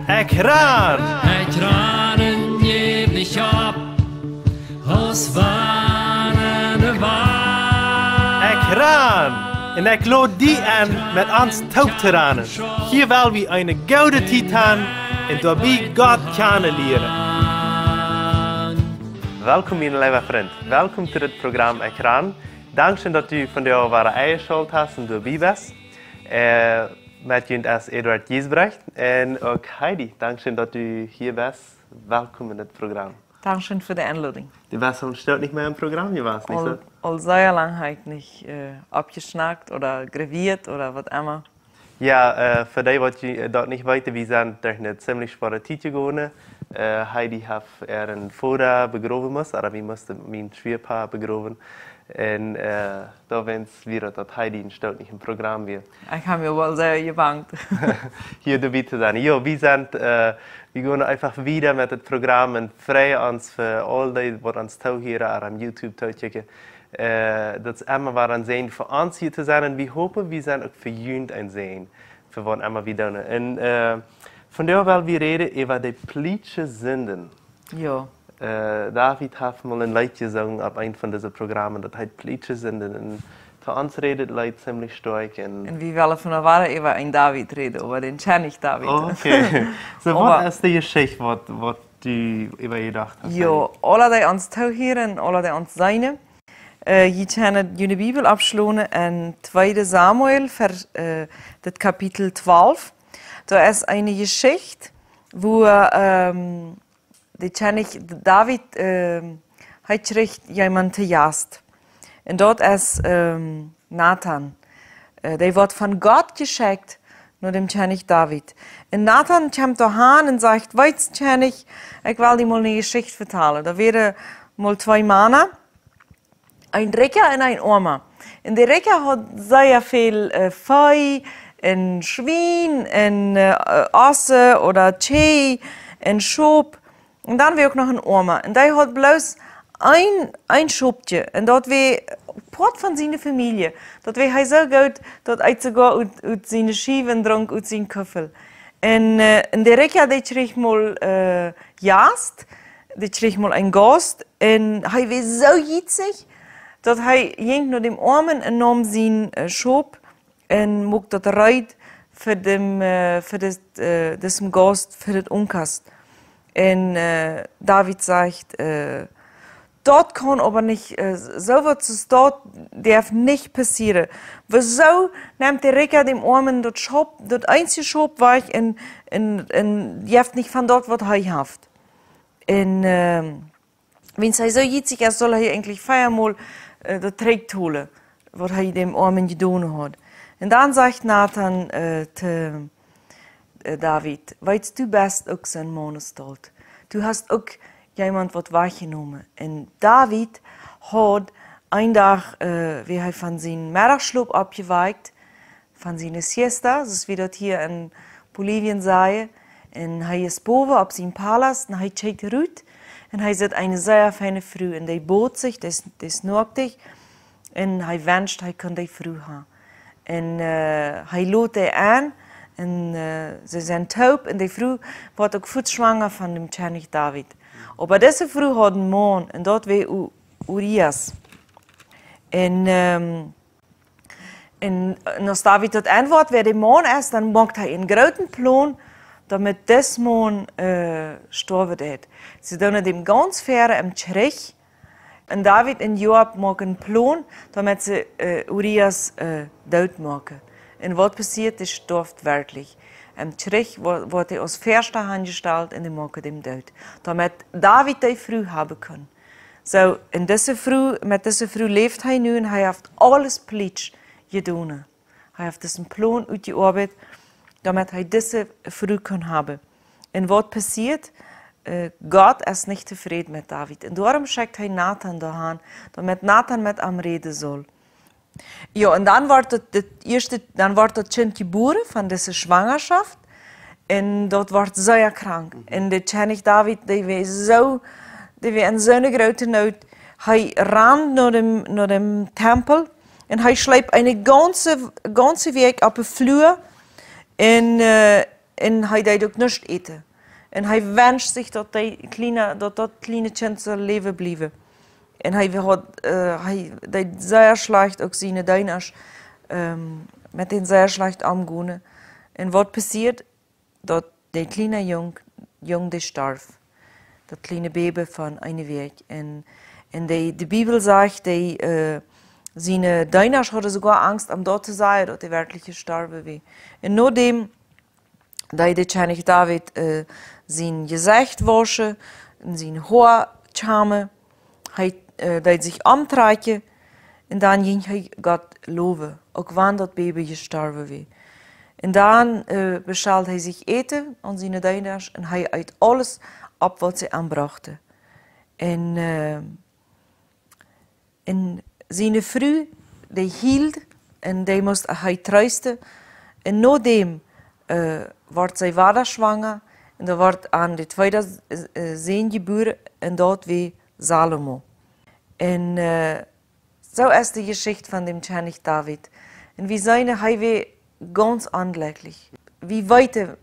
Ekran! Ekranen jeblich ab, aus wanende waar. Ekran! En ik lood die aan met ons touwteranen. Hier wil we een gouden titan en daarbij God kennen leren. Welkom, mijn lieve vriend. Welkom to dit programma Ekran. Dankzij dat u vandaag ware eingeschaltet hast en daarbij bent. Met jullie als Eduard Giesbrecht en ook Heidi. Dankzij dat u hier bent. Welkom in het programma. Dankeschön für die Einladung. Du warst schon nicht mehr im Programm, du warst nicht so? All sehr lang halt nicht abgeschnackt oder graviert oder was immer. Ja, für die, die dort nicht weiter, wir sind durch eine ziemlich schwere Zeit gegangen. Heidi hat einen Vater begraben müssen, aber wir mussten meinen Schwiegerpaar begraben. Und da wenn es wieder, dass Heidi ein Stück nicht im Programm wird. Ich habe mir wohl sehr gebannt. Hier dabei zu sein. Ja, wir gehen einfach wieder mit dem Programm und freuen uns für all die, die uns hier am YouTube checken. Das immer waren sehen für uns hier zu sein und wir hoffen, wir sind auch für Jünd ein Sehen, für was immer wir tun. Und von daher wollen wir reden über die politische Sünden. Ja. David hat mal ein Lied gesungen auf einem von diesen Programmen, das heißt politische Sünden. Und für uns redet Leute ziemlich stark. Und wir wollen von der Wahrheit über einen David reden, aber den kenne ich David. Oh, okay. So, was ist die Geschichte, was du über gedacht hast? Ja, alle die uns zuhören, alle die uns sein. Je kennen die Bibel abschließen in 2. Samuel, das Kapitel 12. Da ist eine Geschichte, wo die kenne ich, David hat jemanden gejagt. Und dort ist Nathan. Der wird von Gott geschickt, nur dem kenne ich David. Und Nathan kommt dahin und sagt, weißt du, ich will dir mal eine Geschichte vertellen. Da wären mal 2 Männer, ein Recker und ein Oma. Und der Recker hat sehr viel Vieh, ein Schwein, ein Osse oder Tee, ein Schub. Und dann war auch noch ein Oma. Und der hat bloß ein Schubtje. Und dort war Part von seiner Familie. Dort war er so gut, dort er sogar aus seinen Schieven trank, aus seinem Köffel. Und der Recker, der kriegt mal Jast, der kriegt mal einen Gast. Und er war so jitzig, dass er ging nach dem Armen und nahm seinen Schub und muck dort rein für das Gast, für das Unkast. Und David sagt, dort kann aber nicht, so was dort darf nicht passieren. Wieso nimmt der Recker dem Armen dort Schub, dort einzige Schub war ich und darf nicht von dort, was er hat. Und wenn es so jitzig ist, soll er eigentlich viermal das Trägt holen, was er dem Armen getan hat. Und dann sagt Nathan zu David, weißt du bist auch so ein Monestalt. Du hast auch jemand was wahrgenommen. Und David hat einen Tag, wie er von seinem Mittagsschlaf abgeweicht, von seiner Siesta, das ist wie das hier in Bolivien sei. Und er ist boven auf seinem Palast, und er schaut raus. Und er sieht eine sehr feine Frau. Und er bot sich, das nackt, und er wünscht, er könnte die Frau haben. Und er lädt sie an. Und sie sind taub und die Frau wird auch schwanger von dem König David. Aber diese Frau hat einen Mann und dort war Urias. Und als David dort antwortet, wer der Mann ist, dann macht er einen großen Plan, damit das Mann sterben wird. Sie tun dem ganz fair im Schrich. Und David und Joab machen einen Plan, damit sie Urias tot machen. Und was passiert, das stirbt wirklich. Im Schrich wird er aus Verster Hand gestellt und die machen ihn tot. Damit David die Frau haben kann. So, mit dieser Frau lebt er nun und er hat alles politisch getan. Er hat diesen Plan ausgearbeitet, damit er diese Frau kann haben. Und was passiert? Gott ist nicht zufrieden mit David. Und darum schickt er Nathan dahin, damit Nathan mit ihm reden soll. Ja, und dann wird das Kind geboren von dieser Schwangerschaft. Und dort wird sehr krank. Und der König David, der war in so einer großen Not. Er rannt nach dem Tempel und er schleppt eine ganze Weg auf den Flur En hij deed ook niets eten. En hij wenscht zich dat dat kleine kind zal leven blijven. En hij deed zeer slecht, ook zijn dieners, met den zeer slecht omgaan. En wat passiert? Dat die kleine jong die starf. Dat kleine baby van een week. En de Bibel zegt, zijn dieners hadden sogar Angst, om dat te zeggen, dat hij werkelijk gestorven was. En nadem, dat de König David zijn gezicht waschen, zijn haar charmen, hij deed zich omtrekken en dan ging hij God loven, ook wanneer dat baby gestorven was. En dan bestelde hij zich eten aan zijn dieners en hij uit alles op wat ze aanbrachten. En zijn vrouw, die hield en die moest hij troosten. En nadem wordt zij vader zwanger en dan wordt aan de tweede zoon geboren en dat was Salomo. En zo is de geschichte van de König David. En we zijn hij was ganz ongelukkig. We weten,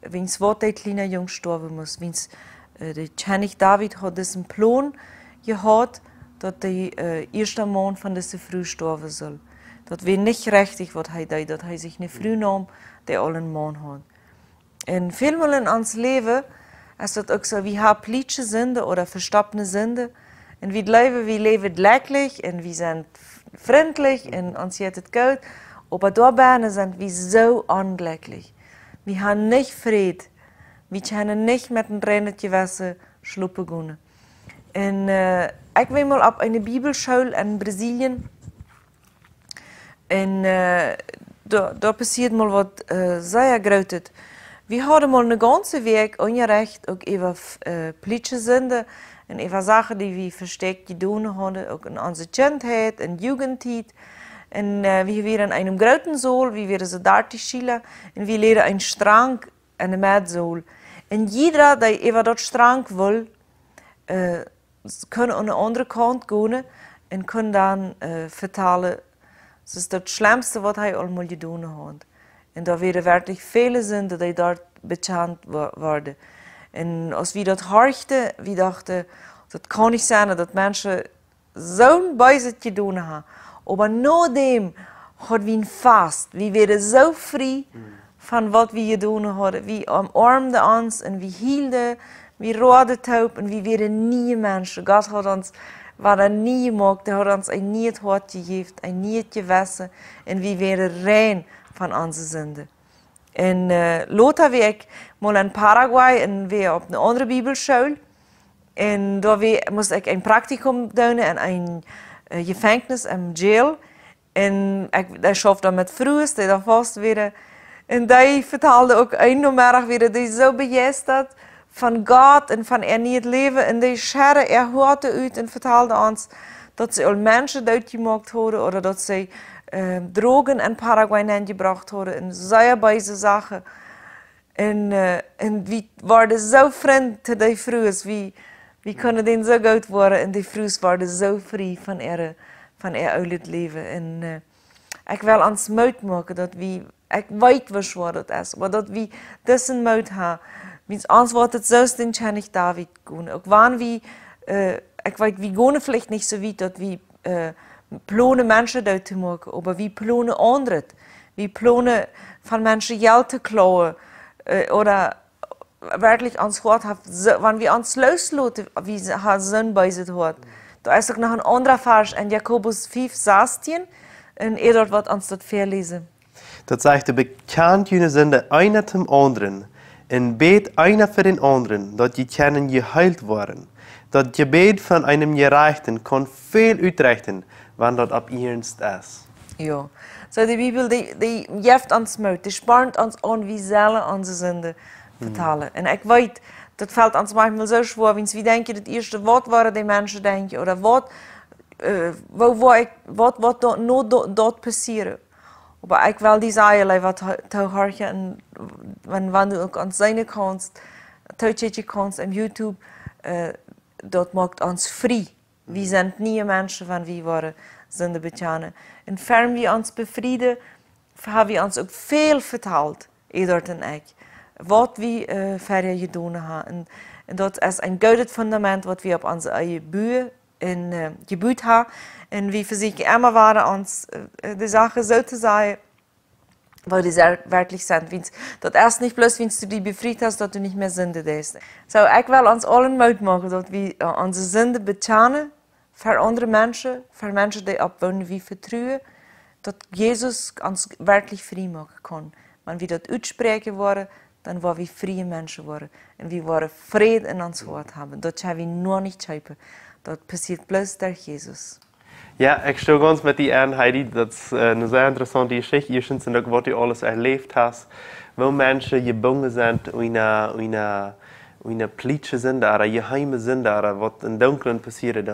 wens wat die kleine jong sterven moest. Wens de König David had dus een plan gehad dat de eerste man van deze vrouw sterven zal. Dat was niet rechtig wat hij deed, dat hij zich een vrouw nam die al een man had. En veelmaal in ons leven is dat ook zo, we hebben plichte zinden oder verstappene zinden. En we leven lekker en we zijn vriendelijk en ons heeft het koud. Aber daarbij zijn we zo ongelukkig. We hebben niet vrede. We kunnen niet met een reinetje wassen slopen gaan. En ik was mal op een Bibelschool in Brazilië. En daar passiert mal wat zeer groots. We hadden mal een ganze week ongerecht ook over plichte zinden en over zaken die we versteckt gedaan hadden, ook in onze kindheid en jugendtijd. En we waren in einem großen Saal, we waren so 30 Schüler, und wir leerden einen Strang in der Mädsaal. Und jeder, der über dat Strang will, kann an eine andere Kant gehen und kann dann vertalen, das ist das Schlimmste, was er einmal getan hat. Und da werden wirklich viele Sünden, die dort bekannt worden. Und als wir das horchten, wir dachten, das kann nicht sein, dass Menschen so ein Böses getan haben. Aber nadem hadden we een vast. We werden zo vrij van wat we gedaan hadden. We omarmden ons en we hielden, we roden taub en we werden nieuwe mensen. God had ons wat er niet gemaakt, hij had ons een nieuw hart gegeven, een nieuw gewassen en we werden rein van onze zonden. En later was ik mal in Paraguay en weer op een andere Bibelschool. En daar moest ik een practicum doen in een gevangenis in jail. En ik schafte dan met vrouwen die dan vast werden. En die vertelde ook eindelijk weer, die zo begeisterd van God en van het leven. En die scheren hoorde uit en vertelde ons dat ze al mensen uitgemaakt hadden. Of dat ze drogen in Paraguay gebracht hadden. En zeer bijze zaken. En we waren zo vriend te die vrouwen. We kunnen den zo goed worden en die vrouwen waren zo vrij van uit leven. En ik wil ons moed maken dat we, ik weet wat zwaar dat is, maar dat we deze moed hebben. Wens ons wordt het zo den König David gaan. Ook wanneer we, ik weet, we gaan vielleicht niet zo weit dat we plannen mensen uit te maken, maar we plannen anderen. We plannen van mensen geld te klauwen, oder wirklich ans Wort hat, wenn wir uns loslassen, wie hat Sinn bei sich hat. Da ist auch noch ein anderer Vers in Jakobus 5, 16, und dort wird uns das verlesen. Dat zegt de bekend jullie Sünde einer zum anderen, en bet einer für den anderen, dat je können geheilt worden. Dat Gebet von einem Gerechten kann viel uitrichten, wann dat ab ernst ist. Ja, so die Bibel, die geeft ons moed, die spart ons aan, wie zullen onze Sünde vertalen. En ik weet, dat valt ons manchmal zo schwer, wenn we denken, het eerste wat waren die mensen denken, oder wat dort passieren. Aber ik wil die zeggen, wat te horen, en wanneer du ook aan zijn kannst, touchetje kannst, op YouTube, dat maakt ons vrij. We zijn nieuwe mensen van wie waren Sünde bekennen. En ferm we ons bevrieden haben wir uns auch viel verteld, Edward en ik. Wat we verder gedaan hebben. En dat is een goed fundament wat we op onze eigen buur gebouwd hebben. En we versuchen immer waren ons de Sache so zu sagen, weil die wirklich sind. Dat erst nicht bloß, wenn du die befreit hast, dass du nicht mehr Sünde hast. So, ich will uns allen Mut machen, dass wir unsere Sünde bekennen, für andere Menschen, für Menschen, die abwohnen, wie vertrauen, dass Jesus uns wirklich frei machen kann. Wenn wir das aussprechen wollen, dann waren wir freie Menschen geworden. Und wir waren Frieden in uns Wort haben. Das haben wir nur nicht schaffen. Das passiert bloß durch Jesus. Ja, ich stehe ganz mit dir an, Heidi. Das ist eine sehr interessante Geschichte. Ihr schön, was du alles erlebt hast. Wo Menschen gebunden sind, eine politische Sünde, oder geheime Sünde, was im Dunkeln passiert.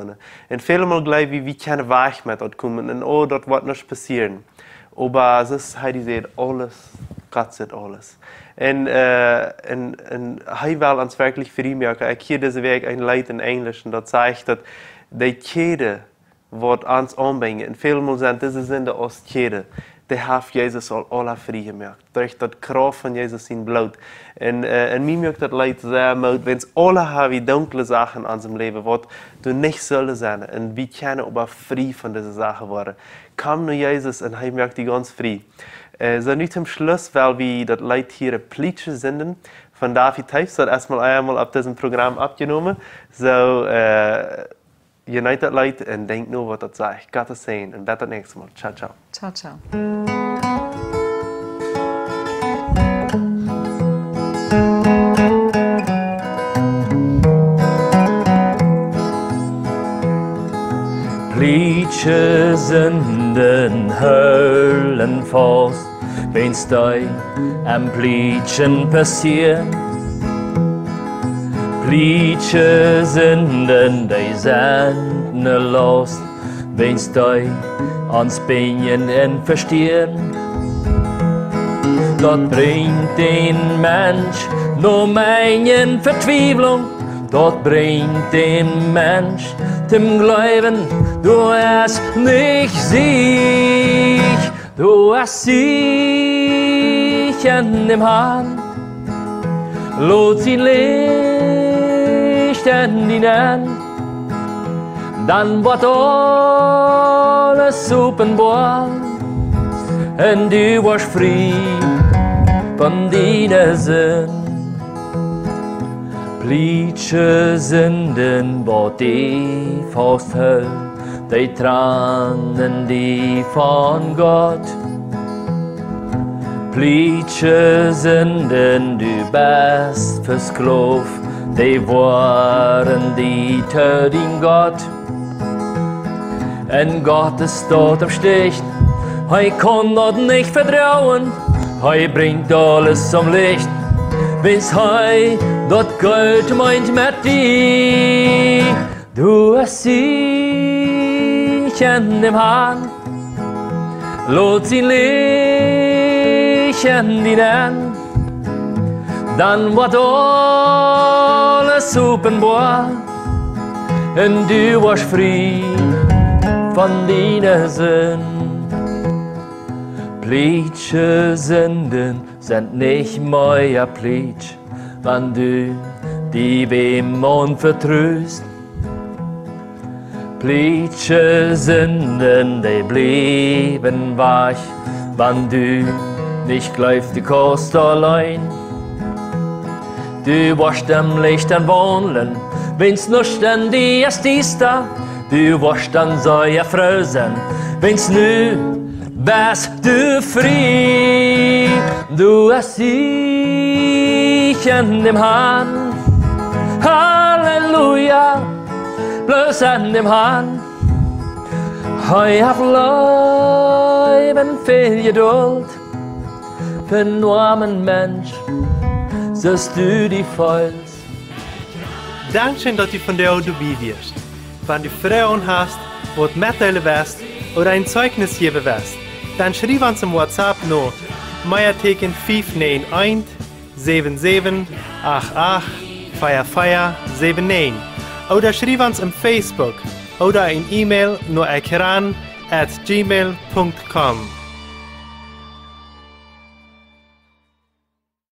Und vielmal glauben wir können weich mit das kommen. Und oh, das wird nicht passieren. Aber es ist, Heidi sagt, alles, Gott sagt alles. Und hij will uns wirklich vermerken. Ich hier diese Weg ein Leid in Englisch, und das zeigt, dass die Kette, wat ons aanbrengen. En veel zijn deze zinden als keren. Die heeft Jezus al alle vrijgemaakt. Door dat kracht van Jezus in bloed. En mij maakt dat leid zeer moed. Wens alle hebben donkere zaken in ons leven, wat du niet zullen zijn. En we kunnen aber vrij van deze zaken worden. Kom naar Jezus en hij maakt die ganz vrij. So nu zum Schluss, weil wir das Leid hier politische Senden von David Teifs hat erstmal einmal auf diesem Programm abgenommen. So, United Leute und denkt nur, was das sagt. Gott sehen und bis das nächste Mal. Ciao, ciao. Ciao, ciao. Politische Sünden höllen fast, wenn's dir am Plitschen passiert. Politische Sünden, die sind ne Last, wenn's dir ans Beinen verstehen. Das bringt den Mensch nur meinen Verzweiflung. Das bringt den Mensch zum Glauben, du hast nicht sich, du hast sich an dem Hahn. Lot ihn Licht an ihn an, dann wird alles openbar und du warst frei von deiner Sünde. Politische Sünden, wat die vasthält, die Tränen, die von Gott. Politische Sünden, du bist versklavt, die waren die Tod in Gott. En Gott ist dort am Stich, er kann dort nicht vertrauen, er bringt alles zum Licht. Wenn's hei dort Gold meint mit dir, du hast sich an dem Hahn, lot sie Licht an ihn an, dann wird alles openbar und du warst frei von deiner Sünde. Politische Sünden sind nicht mehr Pflicht, wenn du die wem vertröst. Politische Sünden, die bleiben weich, wenn du nicht glaubst, du kannst allein. Du warst am Licht an Wohnen, wenn's nur ständig ist da. Du warst dann so erfroren, wenn's nu bist du frei. Du hast dich an dem Hahn, Halleluja, bloß an dem Hahn. Hei hab Leben viel Geduld für einen armen Mensch, sollst du die feulst. Dankeschön, dass du von der dabei wirst. Wenn du Fragen hast, wo du mitteilen willst oder ein Zeugnis geben willst, dann schreib uns im WhatsApp noch Meierteken 591 77 88 4479 oder schreib uns im Facebook oder ein E-Mail nur ekran@gmail.com.